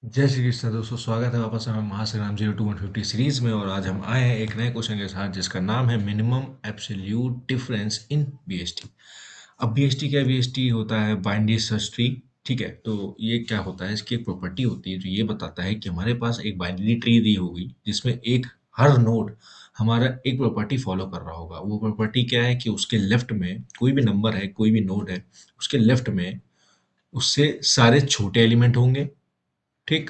जय श्री कृष्ण दोस्तों, स्वागत है वापस हमारे महासंग्राम 0 to 150 सीरीज में। और आज हम आए हैं एक नए क्वेश्चन के साथ जिसका नाम है minimum absolute difference in BST. अब बीएसटी क्या है? बीएसटी होता है बाइनरी सर्च ट्री। ठीक है, तो ये क्या होता है, इसकी एक प्रॉपर्टी होती है जो ये बताता है कि हमारे पास एक बाइनरी ट्री दी होगी जिसमें एक हर नोड हमारा एक प्रॉपर्टी फॉलो कर रहा होगा। वो प्रॉपर्टी क्या है कि उसके लेफ्ट में कोई भी नंबर है, कोई भी नोड है, उसके लेफ्ट में उससे सारे छोटे एलिमेंट होंगे। ठीक।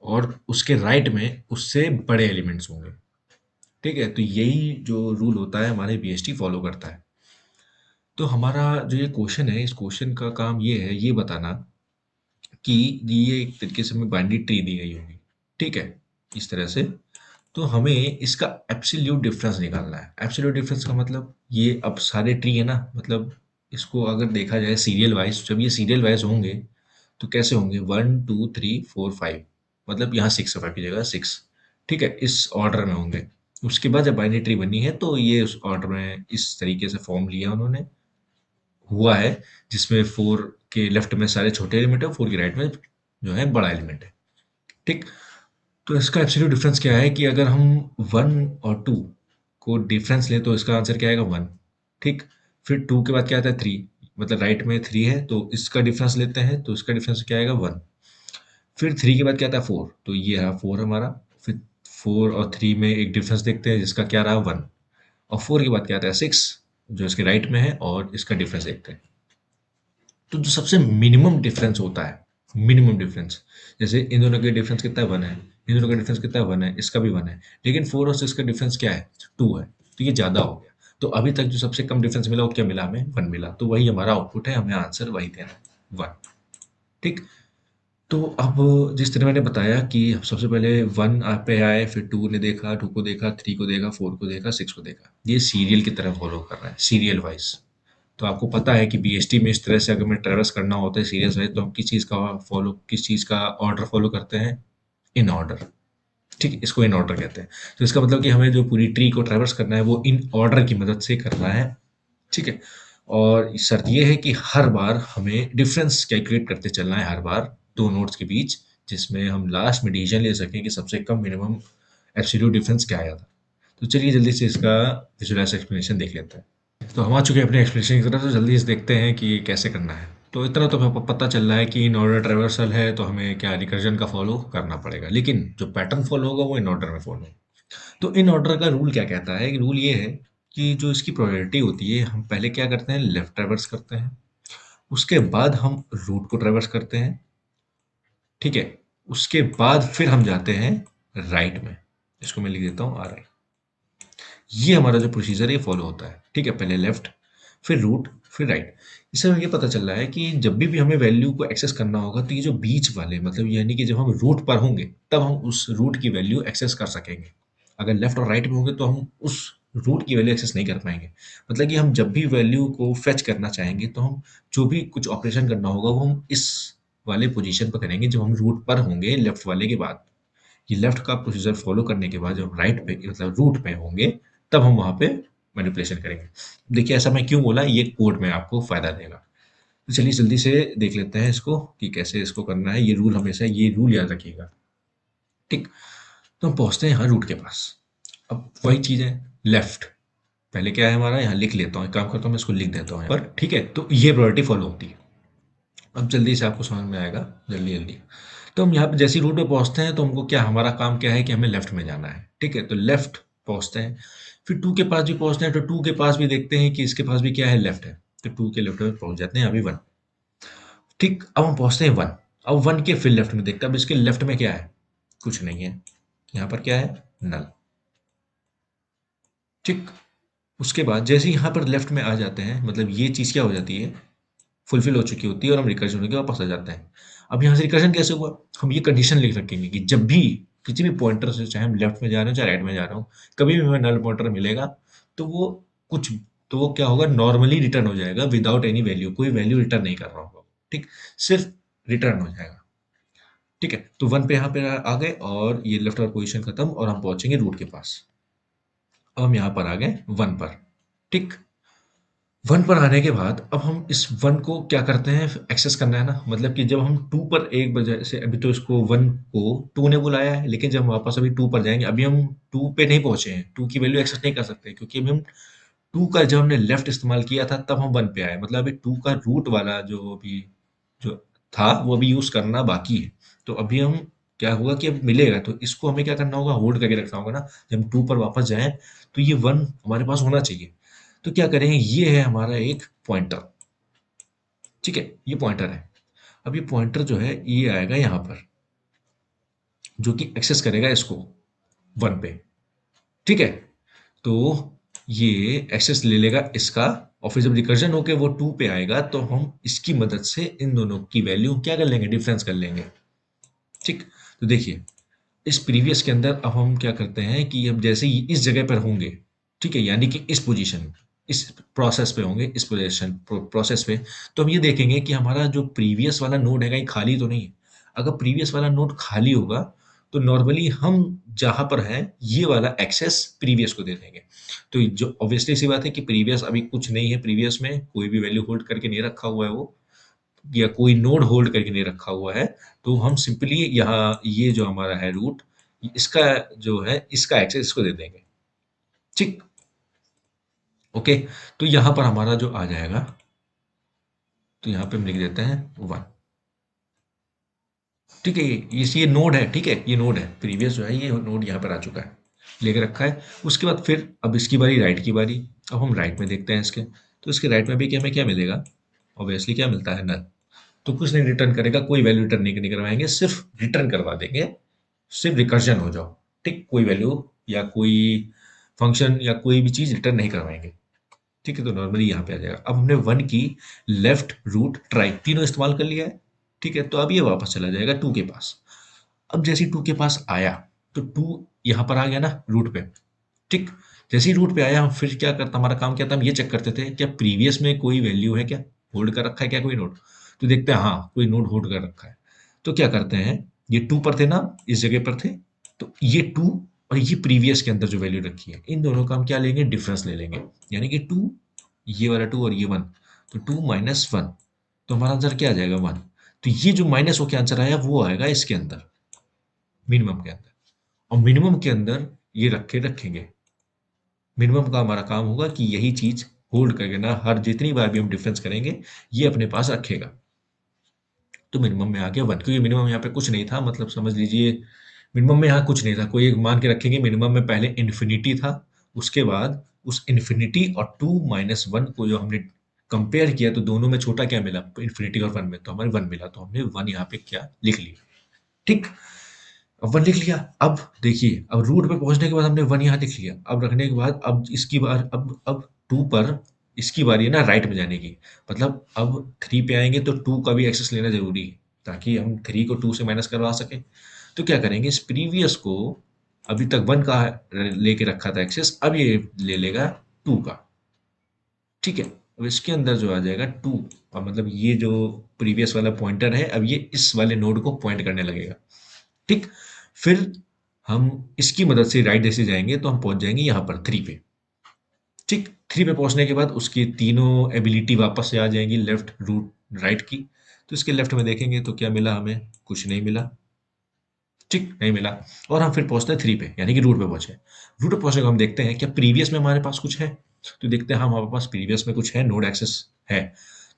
और उसके राइट में उससे बड़े एलिमेंट्स होंगे। ठीक है, तो यही जो रूल होता है हमारे बीएसटी फॉलो करता है। तो हमारा जो ये क्वेश्चन है, इस क्वेश्चन का काम ये है ये बताना कि ये एक तरीके से हमें बाइनरी ट्री दी गई होगी। ठीक है, इस तरह से। तो हमें इसका एब्सोल्यूट डिफरेंस निकालना है। एब्सोल्यूट डिफरेंस का मतलब ये अब सारे ट्री है ना, मतलब इसको अगर देखा जाए सीरियल वाइज, जब ये सीरियल वाइज होंगे तो कैसे होंगे? 1 2 3 4 5, मतलब यहाँ 6 5 की जगह 6। ठीक है, इस ऑर्डर में होंगे। उसके बाद जब बाइनरी ट्री बनी है तो ये उस ऑर्डर में इस तरीके से फॉर्म लिया उन्होंने, हुआ है, जिसमें 4 के लेफ्ट में सारे छोटे एलिमेंट है, 4 के राइट में जो है बड़ा एलिमेंट है। ठीक। तो इसका एब्सोल्यूट डिफरेंस क्या है कि अगर हम 1 और 2 को डिफरेंस लें तो इसका आंसर क्या आएगा? 1। ठीक। फिर 2 के बाद क्या आता है? 3, मतलब राइट में 3 है तो इसका डिफरेंस लेते हैं तो इसका डिफरेंस क्या आएगा? 1। फिर 3 के बाद क्या आता है? 4, तो ये रहा 4 हमारा। फिर 4 और 3 में एक डिफरेंस देखते हैं जिसका क्या रहा? 1। और 4 के बाद क्या आता है? 6, जो इसके राइट में है, और इसका डिफरेंस देखते हैं। तो जो सबसे मिनिमम डिफरेंस होता है, मिनिमम डिफरेंस, जैसे इन दोनों के डिफरेंस कितना है? 1 है। इन दोनों का डिफरेंस कितना है? 1 है। इसका भी 1 है। लेकिन 4 और 6 का डिफरेंस क्या है? 2 है। तो ये ज़्यादा हो गया। तो अभी तक जो सबसे कम डिफरेंस मिला वो क्या मिला? हमें 1 मिला। तो वही हमारा आउटपुट है, हमें आंसर वही देना है, 1। ठीक। तो अब जिस तरह मैंने बताया कि सबसे पहले 1 पे आए, फिर 2 ने देखा, 2 को देखा, 3 को देखा, 4 को देखा, 6 को देखा। ये सीरियल की तरह फॉलो कर रहा है, सीरियल वाइज। तो आपको पता है कि बीएसटी में इस तरह से अगर हमें ट्रैवर्स करना होता है सीरियल वाइज, तो हम किस चीज़ का ऑर्डर फॉलो करते हैं? In order. ठीक है, इसको इन ऑर्डर कहते हैं। तो इसका मतलब कि हमें जो पूरी ट्री को ट्रैवर्स करना है वो इन ऑर्डर की मदद से करना है। ठीक है। और शर्त ये है कि हर बार हमें डिफरेंस कैलकुलेट करते चलना है, हर बार दो नोड्स के बीच, जिसमें हम लास्ट में डिसीजन ले सकें कि सबसे कम मिनिमम एब्सोल्यूट डिफरेंस क्या आया था। तो चलिए जल्दी से इसका विजुअलाइज एक्सप्लेनेशन देख लेते हैं। तो हम आ चुके हैं अपने एक्सप्लेनेशन की तरफ, तो जल्दी से देखते हैं कि कैसे करना है। तो इतना तो हमें पता चल रहा है कि इन ऑर्डर ट्रेवर्सल है तो हमें क्या रिकर्जन का फॉलो करना पड़ेगा, लेकिन जो पैटर्न फॉलो होगा वो इन ऑर्डर में फॉलो। तो इन ऑर्डर का रूल क्या कहता है? रूल ये है कि जो इसकी प्रोबेबिलिटी होती है, हम पहले क्या करते हैं? लेफ्ट ट्रेवर्स करते हैं। उसके बाद हम रूट को ट्रेवर्स करते हैं। ठीक है। उसके बाद फिर हम जाते हैं राइट में। इसको मैं लिख देता हूँ आर आई। ये हमारा जो प्रोसीजर है ये फॉलो होता है। ठीक है, पहले लेफ्ट, फिर रूट, फिर राइट। इससे हमें ये पता चल रहा है कि जब भी हमें वैल्यू को एक्सेस करना होगा तो ये जो बीच वाले, मतलब यानी कि जब हम रूट पर होंगे तब हम उस रूट की वैल्यू एक्सेस कर सकेंगे। अगर लेफ्ट और राइट में होंगे तो हम उस रूट की वैल्यू एक्सेस नहीं कर पाएंगे। मतलब कि हम जब भी वैल्यू को फेच करना चाहेंगे तो हम जो भी कुछ ऑपरेशन करना होगा वो हम इस वाले पोजीशन पर करेंगे जब हम रूट पर होंगे, लेफ्ट वाले के बाद। ये लेफ्ट का प्रोसीजर फॉलो करने के बाद जब राइट पे, मतलब रूट पे होंगे, तब हम वहाँ पे मैनिपुलेशन करेंगे। देखिए ऐसा मैं क्यों बोला, ये कोड में आपको फ़ायदा देगा। तो चलिए जल्दी से देख लेते हैं इसको कि कैसे इसको करना है। ये रूल हमेशा, ये रूल याद रखिएगा। ठीक। तो हम पहुँचते हैं यहाँ रूट के पास। अब वही चीज़ है, लेफ्ट पहले क्या है हमारा, यहाँ लिख लेता हूँ, एक काम करता हूँ मैं इसको लिख देता हूँ यहाँ पर। ठीक है, तो ये प्रायोरिटी फॉलो होती है। अब जल्दी से आपको समझ में आएगा, जल्दी जल्दी। तो हम यहाँ पे जैसे ही रूट पे पहुँचते हैं तो हमको क्या, हमारा काम क्या है कि हमें लेफ्ट में जाना है। ठीक है, तो लेफ्ट पहुँचते हैं। फिर 2 के पास भी पहुँचते हैं तो 2 के पास भी देखते हैं कि इसके पास भी क्या है, लेफ्ट है। तो 2 के लेफ्ट में पहुँच जाते हैं, अभी 1। ठीक, अब हम पहुँचते हैं 1। अब 1 के फिर लेफ्ट में देखते हैं, अब इसके लेफ्ट में क्या है? कुछ नहीं है। यहाँ पर क्या है? नल। ठीक। उसके बाद जैसे ही यहाँ पर लेफ्ट में आ जाते हैं, मतलब ये चीज़ क्या हो जाती है, फुलफिल हो चुकी होती है और हम रिकर्जन होके वापस आ जाते हैं। अब यहाँ से रिकर्जन कैसे हुआ? हम ये कंडीशन लिख रखेंगे कि जब भी किसी भी पॉइंटर से, चाहे हम लेफ्ट में जा रहे हो चाहे राइट में जा रहा हूँ, कभी भी हमें नल पॉइंटर मिलेगा तो वो कुछ, तो वो क्या होगा, नॉर्मली रिटर्न हो जाएगा विदाउट एनी वैल्यू, कोई वैल्यू रिटर्न नहीं कर रहा होगा। ठीक, सिर्फ रिटर्न हो जाएगा। ठीक है, तो 1 पे यहाँ पे आ गए और ये लेफ्ट वाला पोजीशन खत्म और हम पहुंचेंगे रूट के पास। अब हम यहाँ पर आ गए 1 पर। ठीक। 1 पर आने के बाद अब हम इस 1 को क्या करते हैं, एक्सेस करना है ना, मतलब कि जब हम 2 पर एक बजे से, अभी तो इसको 1 को 2 ने बुलाया है, लेकिन जब हम वापस अभी 2 पर जाएंगे, अभी हम 2 पे नहीं पहुंचे हैं, 2 की वैल्यू एक्सेस नहीं कर सकते, क्योंकि अभी हम 2 का जब हमने लेफ्ट इस्तेमाल किया था तब हम 1 पे आए, मतलब अभी 2 का रूट वाला जो अभी जो था वो अभी यूज करना बाकी है। तो अभी हम क्या होगा कि अब मिलेगा, तो इसको हमें क्या करना होगा, होल्ड करके रखना होगा ना, जब हम 2 पर वापस जाएं तो ये 1 हमारे पास होना चाहिए। तो क्या करेंगे, ये है हमारा एक पॉइंटर, ठीक है, ये पॉइंटर है। अब ये पॉइंटर जो है ये आएगा यहाँ पर, जो कि एक्सेस करेगा इसको 1 पे, ठीक है। तो ये एक्सेस ले लेगा इसका, और फिर जब रिकर्जन होके वो 2 पे आएगा तो हम इसकी मदद से इन दोनों की वैल्यू क्या कर लेंगे, डिफरेंस कर लेंगे, ठीक। तो देखिए, इस प्रीवियस के अंदर अब हम क्या करते हैं कि अब जैसे ही इस जगह पर होंगे, ठीक है, यानी कि इस पोजीशन, इस प्रोसेस पे होंगे, इस पोजीशन प्रोसेस पे, तो हम ये देखेंगे कि हमारा जो प्रीवियस वाला नोड है कहीं खाली तो नहीं है। अगर प्रीवियस वाला नोड खाली होगा तो नॉर्मली हम जहां पर हैं ये वाला एक्सेस प्रीवियस को दे देंगे। तो जो ऑब्वियसली सी बात है कि प्रीवियस अभी कुछ नहीं है, प्रीवियस में कोई भी वैल्यू होल्ड करके नहीं रखा हुआ है वो, या कोई नोड होल्ड करके नहीं रखा हुआ है। तो हम सिंपली यहाँ ये जो हमारा है रूट, इसका जो है इसका एक्सेस इसको दे देंगे, ठीक। ओके, तो यहाँ पर हमारा जो आ जाएगा, तो यहाँ पे हम लिख देते हैं 1, ठीक है। ये नोड है, ठीक है, ये नोड है, प्रीवियस जो है ये नोड यहाँ पर आ चुका है, लेके रखा है। उसके बाद फिर अब इसकी बारी, राइट की बारी। अब हम राइट में देखते हैं इसके, तो इसके राइट में भी क्या, हमें क्या मिलेगा, ऑब्वियसली क्या मिलता है, नल। तो कुछ नहीं रिटर्न करेगा, कोई वैल्यू रिटर्न नहीं करवाएंगे, सिर्फ रिटर्न करवा देंगे, सिर्फ रिकर्जन हो जाओ, ठीक, कोई वैल्यू या कोई फंक्शन या कोई भी चीज रिटर्न नहीं करवाएंगे, ठीक है। तो नॉर्मली यहाँ पे आ जाएगा। अब हमने 1 की लेफ्ट, रूट, राइट तीनों इस्तेमाल कर लिया है, ठीक है। तो अब ये वापस चला जाएगा 2 के पास। अब जैसे ही 2 के पास आया तो 2 यहाँ पर आ गया ना रूट पे, ठीक। जैसे ही रूट पे आया, हम फिर क्या करता, हमारा काम क्या था, हम ये चेक करते थे क्या प्रीवियस में कोई वैल्यू है, क्या होल्ड कर रखा है क्या कोई नोड। तो देखते हैं हाँ कोई नोड होल्ड कर रखा है। तो क्या करते हैं, ये 2 पर थे ना, इस जगह पर थे, तो ये 2 और ये प्रीवियस के अंदर जो वैल्यू रखी है, इन दोनों का हम क्या लेंगे, डिफरेंस ले लेंगे, यानी कि 2, ये वाला 2 और ये 1, तो 2 माइनस 1, तो हमारा आंसर क्या आ जाएगा, 1। तो ये जो माइनस होके आंसर आया वो आएगा इसके अंदर, मिनिमम के अंदर। और मिनिमम के अंदर ये रखेंगे, मिनिमम का हमारा काम होगा कि यही चीज होल्ड करके ना, हर जितनी बार भी हम डिफरेंस करेंगे ये अपने पास रखेगा। तो मिनिमम में आ गया 1, क्योंकि मिनिमम यहाँ पे कुछ नहीं था, मतलब समझ लीजिए मिनिमम में यहाँ कुछ नहीं था, कोई एक मान के रखेंगे, मिनिमम में पहले इन्फिनिटी था, उसके बाद उस इन्फिनिटी और 2 माइनस 1 को जो हमने कंपेयर किया, तो दोनों में छोटा क्या मिला, इन्फिनिटी और 1 में, तो हमें 1 मिला, तो हमने 1 यहाँ पे क्या लिख लिया, ठीक। अब 1 लिख लिया। अब देखिए, अब रूट पे पहुंचने के बाद हमने 1 यहाँ लिख लिया, अब रखने के बाद अब इसकी बार, अब 2 पर इसकी बारी है ना राइट में जाने की, मतलब अब 3 पे आएंगे तो 2 का भी एक्सेस लेना जरूरी है, ताकि हम 3 को 2 से माइनस करवा सकें। तो क्या करेंगे, इस प्रीवियस को, अभी तक 1 का लेके रखा था एक्सेस, अब ये ले लेगा 2 का, ठीक है। अब इसके अंदर जो आ जाएगा 2, और मतलब ये जो प्रीवियस वाला पॉइंटर है, अब ये इस वाले नोड को पॉइंट करने लगेगा, ठीक। फिर हम इसकी मदद से राइट जैसे जाएंगे तो हम पहुंच जाएंगे यहाँ पर 3 पे, ठीक। 3 पे पहुंचने के बाद उसकी तीनों एबिलिटी वापस से आ जाएंगी, लेफ्ट, रूट, राइट की। तो इसके लेफ्ट में देखेंगे तो क्या मिला, हमें कुछ नहीं मिला, ठीक, नहीं मिला। और हम फिर पहुंचते हैं 3 पे, यानी कि रूट पे पहुंचे। रूट पे पहुंचने को हम देखते हैं क्या प्रीवियस में हमारे पास कुछ है, तो देखते हैं हाँ हमारे पास प्रीवियस में कुछ है, नोड एक्सेस है।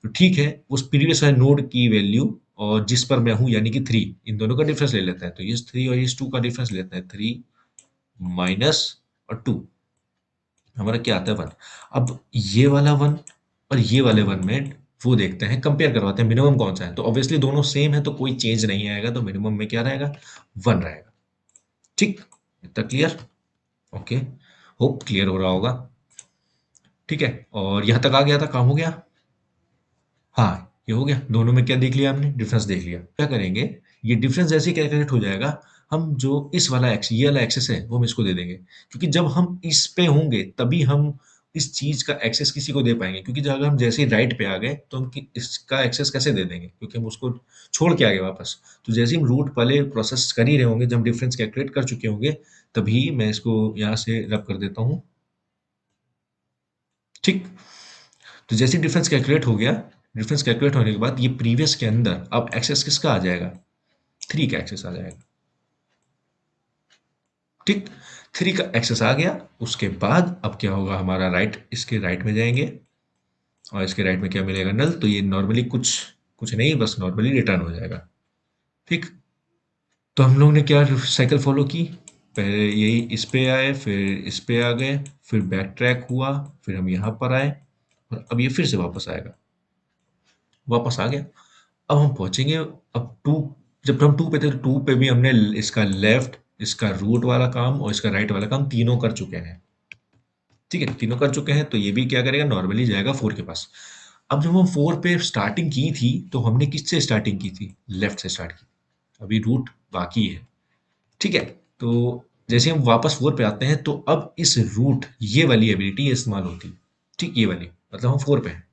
तो ठीक है, उस प्रीवियस वाले नोड की वैल्यू और जिस पर मैं हूं यानी कि 3, इन दोनों का डिफरेंस ले लेते हैं, तो इस 3 और इस 2 का डिफरेंस लेते हैं, 3 माइनस और 2, हमारा क्या आता है 1। अब ये वाला 1 और ये वाले 1 में वो देखते हैं, कंपेयर करवाते हैं मिनिमम कौन सा है, तो ऑब्वियसली दोनों सेम है तो कोई चेंज नहीं आएगा, तो मिनिमम में क्या रहेगा, 1 रहेगा, ठीक। इतना क्लियर, ओके, होप क्लियर हो रहा होगा, ठीक है। और यहां तक आ गया था, काम हो गया, हाँ ये हो गया। दोनों में क्या देख लिया हमने, डिफरेंस देख लिया। क्या करेंगे, ये डिफरेंस जैसे ही कैलकुलेट हो जाएगा, हम जो इस वाला एक्स, ये वाला एक्सेस है वो हम इसको दे देंगे, क्योंकि जब हम इस पे होंगे तभी हम इस चीज का एक्सेस किसी को दे पाएंगे, क्योंकि जब अगर हम जैसे ही राइट पे आ गए तो हम इसका एक्सेस कैसे दे देंगे, क्योंकि हम उसको छोड़ के आ गए वापस। तो जैसे ही हम रूट वाले प्रोसेस कर ही रहे होंगे, जब हम डिफरेंस कैलकुलेट कर चुके होंगे, तभी मैं इसको यहाँ से रब कर देता हूँ, ठीक। तो जैसे डिफरेंस कैलकुलेट हो गया, डिफरेंस कैलकुलेट होने के बाद ये प्रीवियस के अंदर अब एक्सेस किसका आ जाएगा, 3 का एक्सेस आ जाएगा। ठीक, 3 का एक्सेस आ गया। उसके बाद अब क्या होगा, हमारा राइट, इसके राइट में जाएंगे और इसके राइट में क्या मिलेगा, नल। तो ये नॉर्मली कुछ कुछ नहीं, बस नॉर्मली रिटर्न हो जाएगा। ठीक, तो हम लोग ने क्या साइकिल फॉलो की, पहले यही इस पे आए, फिर इस पे आ गए, फिर बैक ट्रैक हुआ, फिर हम यहाँ पर आए और अब ये फिर से वापस आएगा, वापस आ गया। अब हम पहुंचेंगे, अब टू, जब हम टू पे थे तो टू पे भी हमने इसका लेफ्ट, इसका रूट वाला काम और इसका राइट वाला काम तीनों कर चुके हैं। ठीक है, तीनों कर चुके हैं, तो ये भी क्या करेगा, नॉर्मली जाएगा 4 के पास। अब जब हम 4 पे स्टार्टिंग की थी तो हमने किससे स्टार्टिंग की थी, लेफ्ट से स्टार्ट की, अभी रूट बाकी है। ठीक है, तो जैसे हम वापस 4 पे आते हैं तो अब इस रूट, ये वाली एबिलिटी इस्तेमाल होती है। ठीक, ये वाली, मतलब हम 4 पे हैं।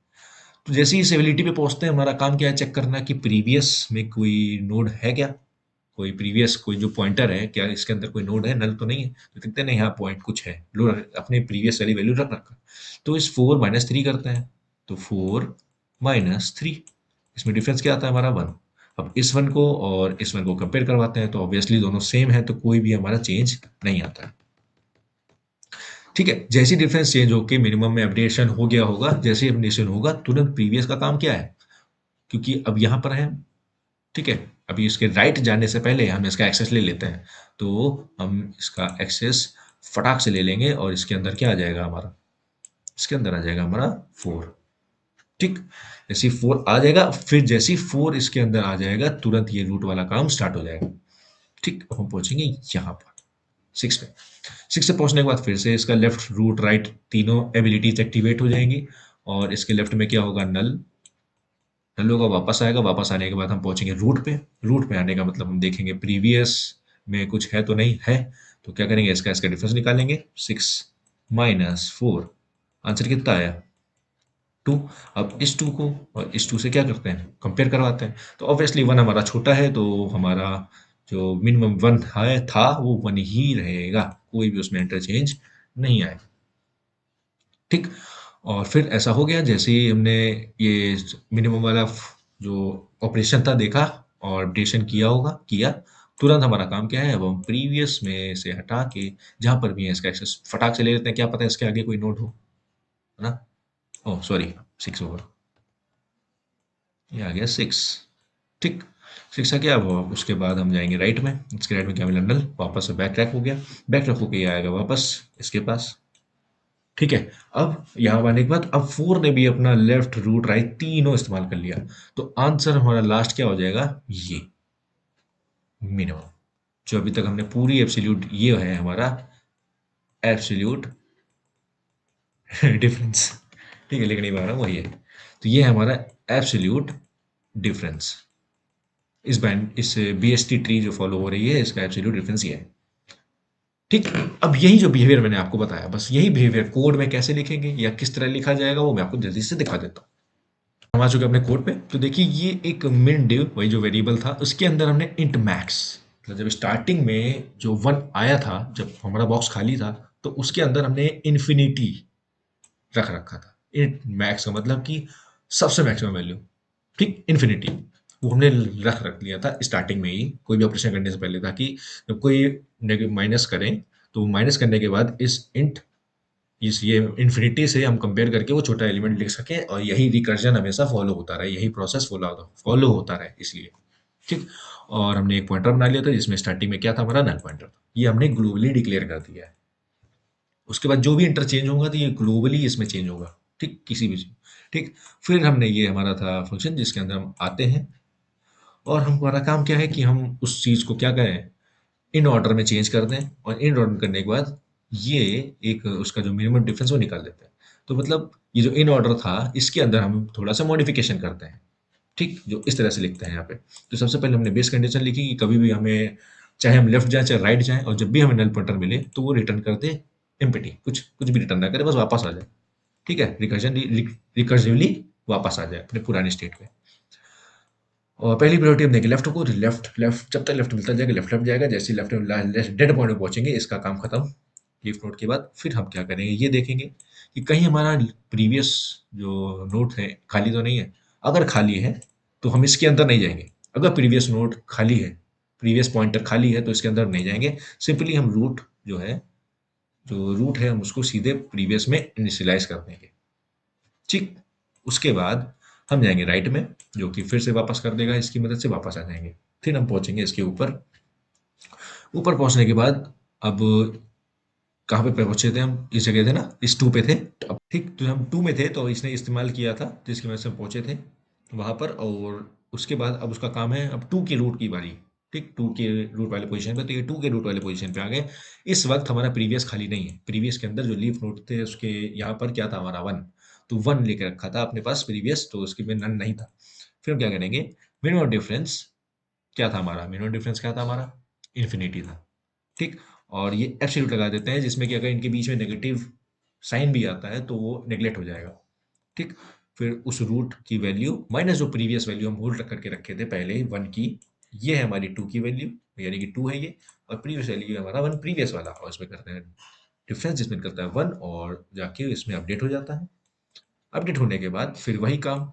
तो जैसे ही इस एबिलिटी पे पहुंचते हैं, हमारा काम क्या है, चेक करना कि प्रीवियस में कोई नोड है क्या, कोई प्रीवियस कोई जो पॉइंटर है, क्या इसके अंदर कोई नोड है, नल तो नहीं है। तो देखते हैं, नहीं, हाँ पॉइंट कुछ है, लो अपने प्रीवियस वाली वैल्यू रख रखा। तो इस 4 माइनस 3 करते हैं, तो 4 माइनस 3, इसमें डिफरेंस क्या आता है हमारा, 1। अब इस 1 को और इस 1 को कंपेयर करवाते हैं, तो ऑब्वियसली दोनों सेम है, तो कोई भी हमारा चेंज नहीं आता है। ठीक है, जैसे डिफरेंस चेंज होके मिनिमम में अपडेशन हो गया होगा, जैसे अपडेशन होगा तुरंत प्रीवियस का काम क्या है, क्योंकि अब यहाँ पर है। ठीक है, अभी इसके राइट जाने से पहले हम इसका एक्सेस ले लेते हैं, तो हम इसका एक्सेस फटाक से ले लेंगे और इसके अंदर क्या आ जाएगा हमारा, इसके अंदर आ जाएगा हमारा 4। ठीक, जैसे 4 आ जाएगा, फिर जैसे 4 इसके अंदर आ जाएगा तुरंत ये रूट वाला काम स्टार्ट हो जाएगा। ठीक, अब हम पहुंचेंगे यहाँ पर 6 पे। 6 से पहुंचने के बाद फिर से इसका लेफ्ट, रूट, राइट तीनों एबिलिटीज एक्टिवेट हो जाएंगी और इसके लेफ्ट में क्या होगा, नल। नल होगा, वापस आएगा, वापस आने के बाद हम पहुंचेंगे रूट पे। रूट पे आने का मतलब हम देखेंगे प्रीवियस में कुछ है तो नहीं है, तो क्या करेंगे, इसका इसका डिफरेंस निकालेंगे, 6 माइनस 4, आंसर कितना आया, 2। अब इस 2 को और इस 2 से क्या करते हैं, कंपेयर करवाते हैं, तो ऑब्वियसली 1 हमारा छोटा है, तो हमारा जो मिनिमम 1 है था वो 1 ही रहेगा, कोई भी उसमें इंटरचेंज नहीं आएगा। ठीक, और फिर ऐसा हो गया, जैसे ही हमने ये मिनिमम वाला जो ऑपरेशन था देखा और अपडेशन किया होगा, किया, तुरंत हमारा काम क्या है, अब हम प्रीवियस में से हटा के जहां पर भी है इसका एक्सेस फटाक से ले लेते हैं, क्या पता है इसके आगे कोई नोड हो, है ना। ओह सॉरी, 6 ओवर, ये आ गया 6। ठीक, 6 आ गया। अब उसके बाद हम जाएंगे राइट में, इसके राइट में क्या मिला, नल, वापस से बैक ट्रैक हो गया, बैक ट्रैक होके ये आएगा वापस इसके पास। ठीक है, अब यहाँ आने के बाद अब 4 ने भी अपना लेफ्ट, रूट, राइट तीनों इस्तेमाल कर लिया, तो आंसर हमारा लास्ट क्या हो जाएगा, ये मिनिमम, जो अभी तक हमने पूरी एब्सोल्यूट, ये है हमारा एब्सोल्यूट डिफरेंस। ठीक है, लेकिन नहीं बना रहा हूँ, वही है। तो ये है हमारा एब्सोल्यूट डिफरेंस, इस बैंड, इस बीएसटी ट्री जो फॉलो हो रही है, इसका एब्सोल्यूट डिफरेंस ये है। ठीक, अब यही जो बिहेवियर मैंने आपको बताया, बस यही बिहेवियर कोड में कैसे लिखेंगे या किस तरह लिखा जाएगा, वो मैं आपको जल्दी से दिखा देता हूँ। हम आ चुके अपने कोड पे, तो देखिए ये एक min div, वही जो वेरिएबल था, उसके अंदर हमने int max, मतलब जब स्टार्टिंग में जो 1 आया था, जब हमारा बॉक्स खाली था, तो उसके अंदर हमने इन्फिनिटी रख रखा था। int max का मतलब कि सबसे मैक्सिमम वैल्यू, ठीक, इन्फिनिटी, वो हमने रख रख लिया था स्टार्टिंग में ही, कोई भी ऑपरेशन करने से पहले, ताकि जब कोई माइनस करें तो माइनस करने के बाद इस इंट, इस ये इन्फिनिटी से हम कंपेयर करके वो छोटा एलिमेंट लिख सकें और यही रिकर्जन हमेशा फॉलो होता रहे, यही प्रोसेस फॉलो होता रहे, इसलिए। ठीक, और हमने एक पॉइंटर बना लिया था जिसमें स्टार्टिंग में क्या था, हमारा नल पॉइंटर था, ये हमने ग्लोबली डिक्लेयर कर दिया है। उसके बाद जो भी इंटरचेंज होगा तो ये ग्लोबली इसमें चेंज होगा, ठीक, किसी भी चीज। ठीक, फिर हमने ये हमारा था फंक्शन जिसके अंदर हम आते हैं और हमारा काम क्या है कि हम उस चीज को क्या करें, इन ऑर्डर में चेंज कर दें और इन ऑर्डर करने के बाद ये एक उसका जो मिनिमम डिफरेंस वो निकाल देते हैं। तो मतलब ये जो इन ऑर्डर था इसके अंदर हम थोड़ा सा मॉडिफिकेशन करते हैं। ठीक, जो इस तरह से लिखते हैं यहाँ पे, तो सबसे पहले हमने बेस कंडीशन लिखी कि कभी भी हमें, चाहे हम लेफ्ट जाएं चाहे राइट जाएं, और जब भी हमें नल पॉइंटर मिले तो वो रिटर्न कर दे एम्प्टी, कुछ कुछ भी रिटर्न ना करे, बस वापस आ जाए। ठीक है, रिकर्सिवली वापस आ जाए अपने पुराने स्टेट पे। और पहली प्रायोरिटी हम देंगे लेफ्ट को, लेफ्ट लेफ्ट, जब तक लेफ्ट मिलता जाएगा लेफ्ट लेफ्ट जाएगा, जैसे लेफ्ट डेड पॉइंट पे पहुंचेंगे इसका काम खत्म। लीफ नोड के बाद फिर हम क्या करेंगे, ये देखेंगे कि कहीं हमारा प्रीवियस जो नोड है खाली तो नहीं है। अगर खाली है तो हम इसके अंदर नहीं जाएंगे। अगर प्रीवियस नोड खाली है, प्रीवियस पॉइंटर खाली है, तो इसके अंदर नहीं जाएंगे। सिंपली हम रूट जो है, जो रूट है हम उसको सीधे प्रीवियस में इनिशियलाइज कर देंगे। ठीक, उसके बाद हम जाएंगे राइट में, जो कि फिर से वापस कर देगा, इसकी मदद से वापस आ जाएंगे। फिर हम पहुंचेंगे इसके ऊपर। ऊपर पहुंचने के बाद अब कहाँ पे पहुंचे थे हम, इस जगह थे ना, इस 2 पे थे। अब ठीक, तो हम 2 में थे तो इसने इस्तेमाल किया था, जिसकी वजह से हम पहुंचे थे वहां पर। और उसके बाद अब उसका काम है अब 2 के रूट की बारी। ठीक, 2 के रूट वाले पोजीशन पे, तो ये 2 के रूट वाले पोजीशन पे आ गए। इस वक्त हमारा प्रीवियस खाली नहीं है। प्रीवियस के अंदर जो लीफ नोड थे उसके यहाँ पर क्या था हमारा 1, तो 1 लेके रखा था अपने पास प्रीवियस, तो उसके में नन नहीं था। फिर हम क्या करेंगे, मिनिमम डिफरेंस क्या था हमारा, मिनिमम डिफरेंस क्या था हमारा, इन्फिनिटी था। ठीक, और ये एब्सोल्यूट लगा देते हैं, जिसमें कि अगर इनके बीच में नेगेटिव साइन भी आता है तो वो नेग्लेक्ट हो जाएगा। ठीक, फिर उस रूट की वैल्यू माइनस जो प्रीवियस वैल्यू हम होल्ड करके रखे थे पहले ही 1 की, ये है हमारी 2 की वैल्यू, यानी कि 2 है ये। और प्रीवियस वैल्यू है हमारा 1 प्रीवियस वाला, और इसमें करते हैं डिफरेंस, जिसमें करता है 1 और जाके इसमें अपडेट हो जाता है। अपडेट होने के बाद फिर वही काम,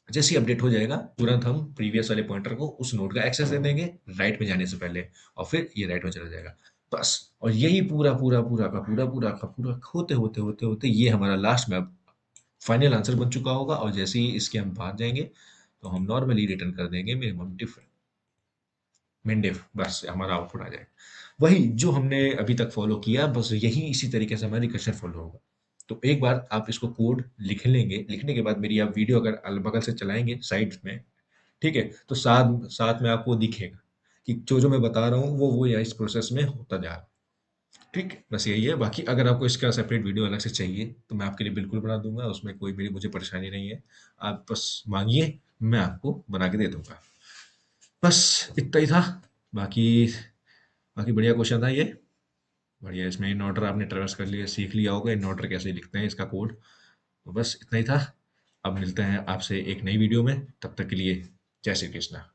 जैसे ही अपडेट हो जाएगा तुरंत हम प्रीवियस वाले पॉइंटर को उस नोड का एक्सेस दे देंगे राइट में जाने से पहले, और फिर ये राइट में चला जाएगा। बस, और यही पूरा पूरा पूरा का पूरा पूरा का पूरा होते होते होते होते ये हमारा लास्ट में अब फाइनल आंसर बन चुका होगा। और जैसे ही इसके हम बाहर जाएंगे तो हम नॉर्मली रिटर्न कर देंगे मिनिमम डिफरेंस, मिनडिफ, बस हमारा आउटपुट आ जाएगा। वही जो हमने अभी तक फॉलो किया, बस यही इसी तरीके से हमारी क्वेश्चन फॉलो होगा। तो एक बार आप इसको कोड लिख लेंगे, लिखने के बाद मेरी आप वीडियो अगर अल बगल से चलाएंगे साइड में, ठीक है, तो साथ साथ में आपको दिखेगा कि जो जो मैं बता रहा हूँ वो या इस प्रोसेस में होता जा रहा है। ठीक, बस यही है। बाकी अगर आपको इसका सेपरेट वीडियो अलग से चाहिए तो मैं आपके लिए बिल्कुल बना दूंगा, उसमें कोई मेरी मुझे परेशानी नहीं है। आप बस मांगिए, मैं आपको बना के दे दूंगा। बस इतना ही था। बाकी बाकी बढ़िया क्वेश्चन था ये, बढ़िया। इसमें इन ऑर्डर आपने ट्रेवर्स कर लिया, सीख लिया होगा इन ऑर्डर कैसे लिखते हैं इसका कोड। तो बस इतना ही था। अब मिलते हैं आपसे एक नई वीडियो में, तब तक के लिए जय श्री कृष्णा।